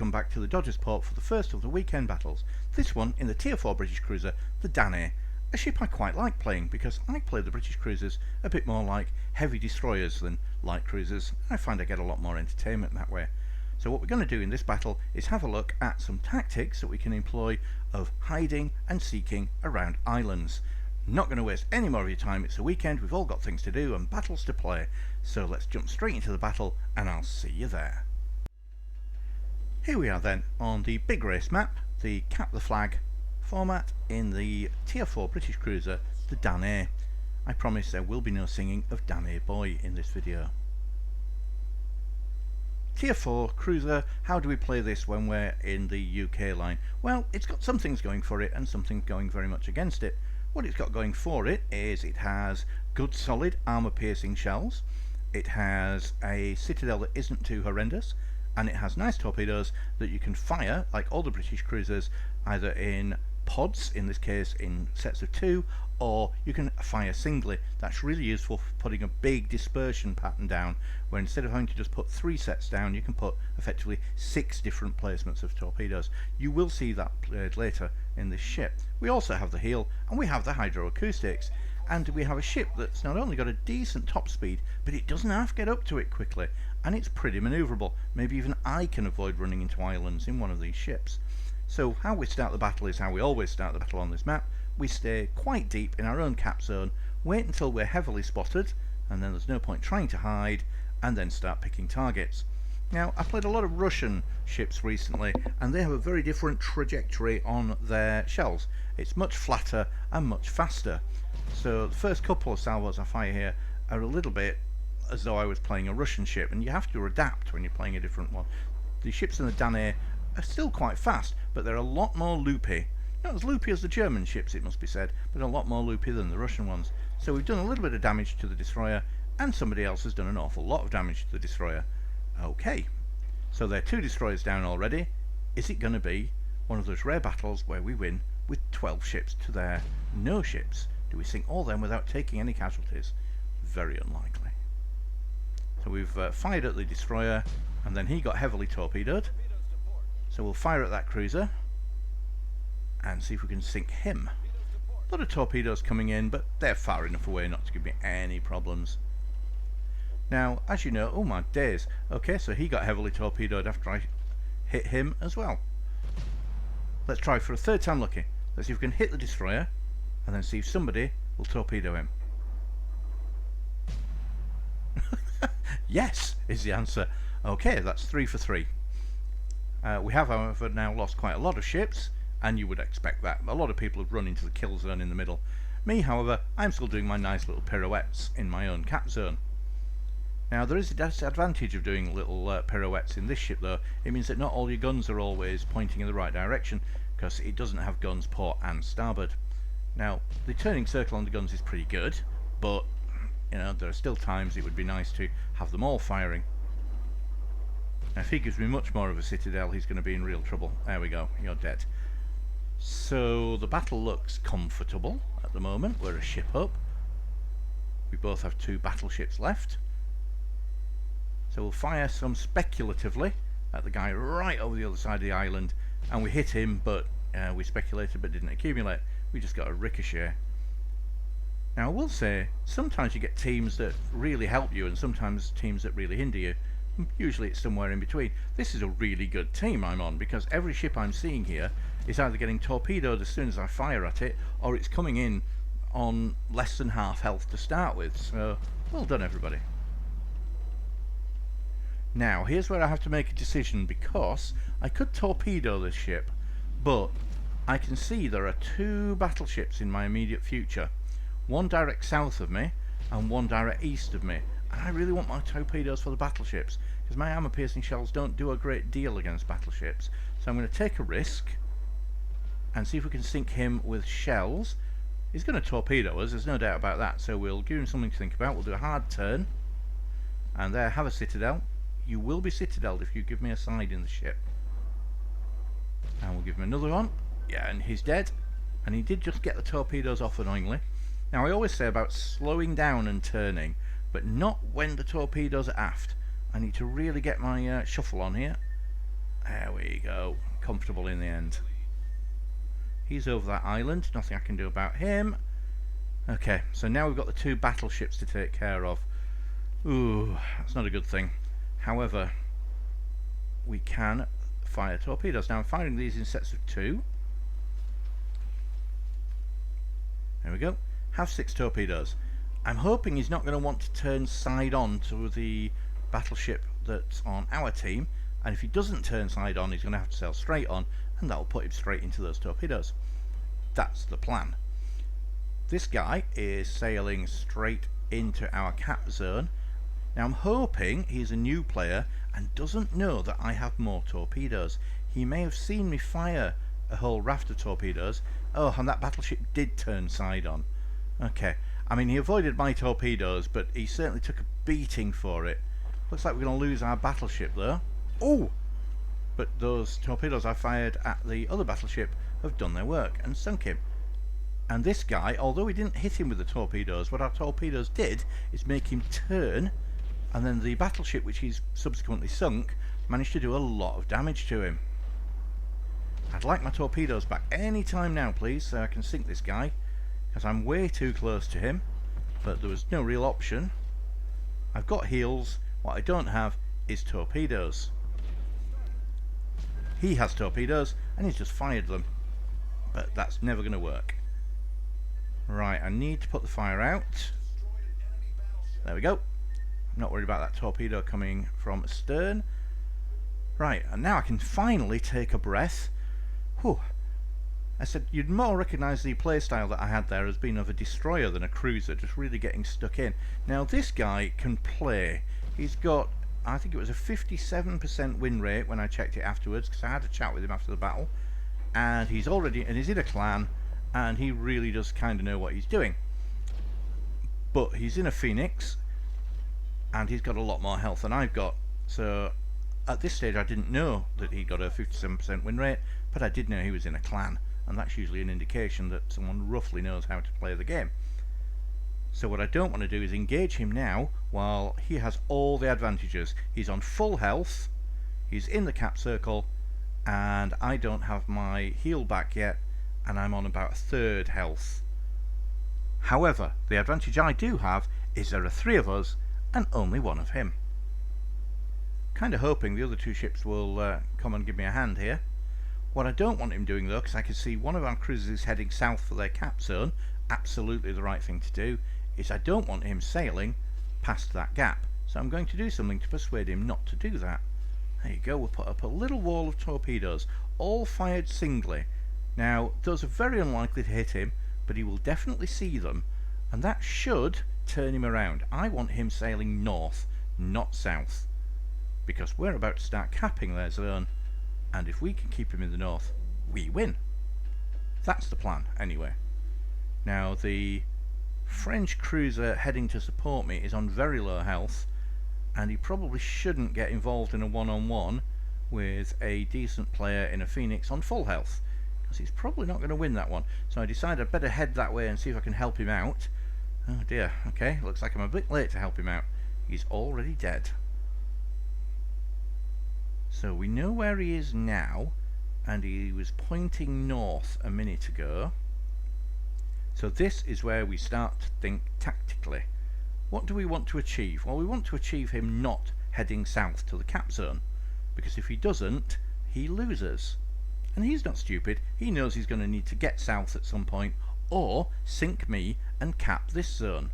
welcome back to the Dodgers port for the first of the weekend battles, this one in the Tier 4 British cruiser, the Danae, a ship I quite like playing because I play the British cruisers a bit more like heavy destroyers than light cruisers. I find I get a lot more entertainment that way. So what we're going to do in this battle is have a look at some tactics that we can employ of hiding and seeking around islands. Not going to waste any more of your time, it's a weekend, we've all got things to do and battles to play, so let's jump straight into the battle and I'll see you there. Here we are then on the big race map, the cap the flag format in the Tier 4 British cruiser, the Danae. I promise there will be no singing of Danae Boy in this video. Tier 4 cruiser, how do we play this when we're in the UK line? Well, it's got some things going for it and some things going very much against it. What it's got going for it is it has good solid armour piercing shells, it has a citadel that isn't too horrendous, and it has nice torpedoes that you can fire, like all the British cruisers, either in pods, in this case in sets of 2, or you can fire singly. That's really useful for putting a big dispersion pattern down, where instead of having to just put 3 sets down, you can put effectively 6 different placements of torpedoes. You will see that played later in this ship. We also have the heel, and we have the hydroacoustics, and we have a ship that's not only got a decent top speed, but it doesn't have to get up to it quickly, and it's pretty manoeuvrable. Maybe even I can avoid running into islands in one of these ships. So how we start the battle is how we always start the battle on this map. We stay quite deep in our own cap zone, wait until we're heavily spotted, and then there's no point trying to hide, and then start picking targets. Now, I played a lot of Russian ships recently, and they have a very different trajectory on their shells. It's much flatter and much faster. So the first couple of salvos I fire here are a little bit as though I was playing a Russian ship, and you have to adapt when you're playing a different one. The ships in the Danae are still quite fast, but they're a lot more loopy. Not as loopy as the German ships, it must be said, but a lot more loopy than the Russian ones. So we've done a little bit of damage to the destroyer, and somebody else has done an awful lot of damage to the destroyer. Okay, so there are 2 destroyers down already. Is it going to be one of those rare battles where we win with 12 ships to their no ships? Do we sink all them without taking any casualties? Very unlikely. So we've fired at the destroyer, and then he got heavily torpedoed. So we'll fire at that cruiser and see if we can sink him. A lot of torpedoes coming in, but they're far enough away not to give me any problems. Now, as you know, oh my days, okay, so he got heavily torpedoed after I hit him as well. Let's try for a third time lucky. Let's see if we can hit the destroyer and then see if somebody will torpedo him. Yes, is the answer. Okay, that's 3 for 3. We have, however, now lost quite a lot of ships, and you would expect that. A lot of people have run into the kill zone in the middle. Me, however, I'm still doing my nice little pirouettes in my own cap zone. Now, there is a disadvantage of doing little pirouettes in this ship, though. It means that not all your guns are always pointing in the right direction, because it doesn't have guns port and starboard. Now, the turning circle on the guns is pretty good, but you know, there are still times it would be nice to have them all firing. Now, if he gives me much more of a citadel, he's going to be in real trouble. There we go, you're dead. So the battle looks comfortable at the moment. We're a ship up. We both have 2 battleships left. So we'll fire some speculatively at the guy right over the other side of the island, and we hit him, but we speculated but didn't accumulate. We just got a ricochet. Now, I will say, sometimes you get teams that really help you and sometimes teams that really hinder you. Usually it's somewhere in between. This is a really good team I'm on, because every ship I'm seeing here is either getting torpedoed as soon as I fire at it, or it's coming in on less than half health to start with. So, well done everybody. Now, here's where I have to make a decision, because I could torpedo this ship, but I can see there are 2 battleships in my immediate future. One direct south of me and one direct east of me, and I really want my torpedoes for the battleships because my armour piercing shells don't do a great deal against battleships. So I'm going to take a risk and see if we can sink him with shells. He's going to torpedo us, there's no doubt about that, so we'll give him something to think about. We'll do a hard turn, and there, have a citadel. You will be citadeled if you give me a side in the ship. And we'll give him another one. Yeah, and he's dead, and he did just get the torpedoes off annoyingly. Now, I always say about slowing down and turning, but not when the torpedoes are aft. I need to really get my shuffle on here. There we go. Comfortable in the end. He's over that island. Nothing I can do about him. Okay, so now we've got the 2 battleships to take care of. Ooh, that's not a good thing. However, we can fire torpedoes. Now I'm firing these in sets of 2. There we go. Have 6 torpedoes. I'm hoping he's not going to want to turn side on to the battleship that's on our team, and if he doesn't turn side on, he's going to have to sail straight on, and that will put him straight into those torpedoes. That's the plan. This guy is sailing straight into our cap zone. Now I'm hoping he's a new player and doesn't know that I have more torpedoes. He may have seen me fire a whole raft of torpedoes. Oh, and that battleship did turn side on. Okay, I mean he avoided my torpedoes, but he certainly took a beating for it. Looks like we're going to lose our battleship though. Oh! But those torpedoes I fired at the other battleship have done their work and sunk him. And this guy, although we didn't hit him with the torpedoes, what our torpedoes did is make him turn, and then the battleship which he's subsequently sunk managed to do a lot of damage to him. I'd like my torpedoes back any time now, please, so I can sink this guy, because I'm way too close to him, but there was no real option. I've got heals, what I don't have is torpedoes. He has torpedoes, and he's just fired them, but that's never going to work. Right, I need to put the fire out. There we go. I'm not worried about that torpedo coming from astern. Right, and now I can finally take a breath. Whew. I said you'd more recognise the playstyle that I had there as being of a destroyer than a cruiser, just really getting stuck in. Now this guy can play. He's got, I think it was a 57% win rate when I checked it afterwards, because I had a chat with him after the battle, and he's in a clan, and he really does kind of know what he's doing. But he's in a Phoenix, and he's got a lot more health than I've got. So at this stage I didn't know that he got a 57% win rate, but I did know he was in a clan, and that's usually an indication that someone roughly knows how to play the game. So what I don't want to do is engage him now while he has all the advantages. He's on full health, he's in the cap circle, and I don't have my heal back yet, and I'm on about 1/3 health. However, the advantage I do have is there are 3 of us and only 1 of him. Kind of hoping the other 2 ships will come and give me a hand here. What I don't want him doing though, because I can see one of our cruisers is heading south for their cap zone, absolutely the right thing to do, is I don't want him sailing past that gap. So I'm going to do something to persuade him not to do that. There you go, we'll put up a little wall of torpedoes, all fired singly. Now, those are very unlikely to hit him, but he will definitely see them, and that should turn him around. I want him sailing north, not south, because we're about to start capping their zone, and if we can keep him in the north, we win. That's the plan, anyway. Now, the French cruiser heading to support me is on very low health, and he probably shouldn't get involved in a one-on-one with a decent player in a Phoenix on full health, because he's probably not going to win that one. So I decided I'd better head that way and see if I can help him out. Oh dear, okay, looks like I'm a bit late to help him out. He's already dead. So we know where he is now, and he was pointing north a minute ago. So this is where we start to think tactically. What do we want to achieve? Well, we want to achieve him not heading south to the cap zone, because if he doesn't, he loses. And he's not stupid, he knows he's going to need to get south at some point, or sink me and cap this zone.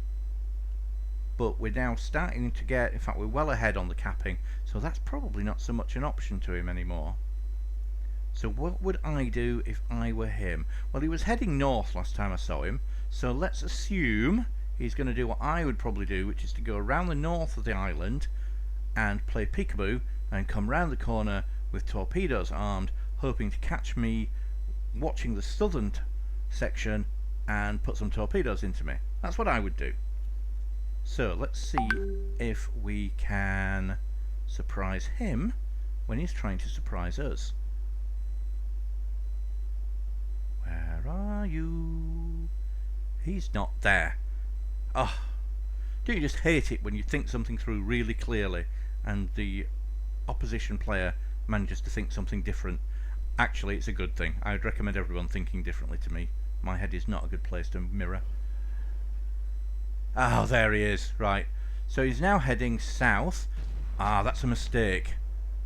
But we're now starting to get, in fact we're well ahead on the capping, so that's probably not so much an option to him anymore. So what would I do if I were him? Well, he was heading north last time I saw him, so let's assume he's going to do what I would probably do, which is to go around the north of the island and play peekaboo and come round the corner with torpedoes armed, hoping to catch me watching the southern section and put some torpedoes into me. That's what I would do. So let's see if we can surprise him when he's trying to surprise us. Where are you? He's not there. Oh, don't you just hate it when you think something through really clearly and the opposition player manages to think something different. Actually, it's a good thing. I would recommend everyone thinking differently to me. My head is not a good place to mirror. Oh, there he is. Right. So he's now heading south. Ah, that's a mistake.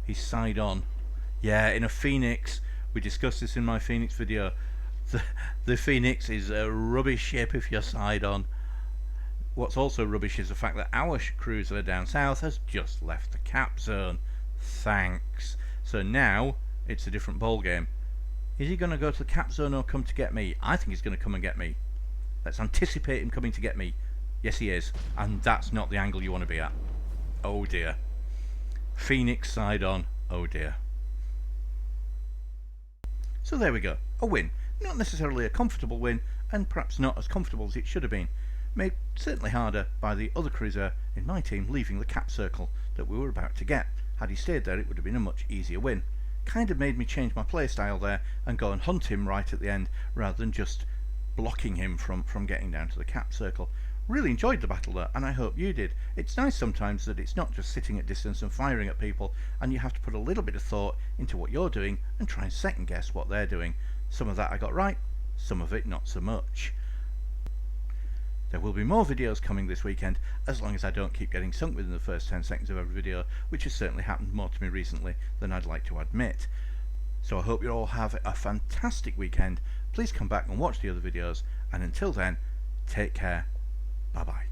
He's side on. Yeah, in a Phoenix. We discussed this in my Phoenix video. The Phoenix is a rubbish ship if you're side on. What's also rubbish is the fact that our cruiser down south has just left the cap zone. Thanks. So now it's a different ball game. Is he going to go to the cap zone or come to get me? I think he's going to come and get me. Let's anticipate him coming to get me. Yes, he is. And that's not the angle you want to be at. Oh dear. Phoenix side on. Oh dear. So there we go. A win. Not necessarily a comfortable win, and perhaps not as comfortable as it should have been. Made certainly harder by the other cruiser in my team leaving the cap circle that we were about to get. Had he stayed there, it would have been a much easier win. Kind of made me change my playstyle there and go and hunt him right at the end rather than just blocking him from getting down to the cap circle. Really enjoyed the battle though, and I hope you did. It's nice sometimes that it's not just sitting at distance and firing at people, and you have to put a little bit of thought into what you're doing and try and second guess what they're doing. Some of that I got right, some of it not so much. There will be more videos coming this weekend, as long as I don't keep getting sunk within the first 10 seconds of every video, which has certainly happened more to me recently than I'd like to admit. So I hope you all have a fantastic weekend. Please come back and watch the other videos, and until then, take care. Bye bye.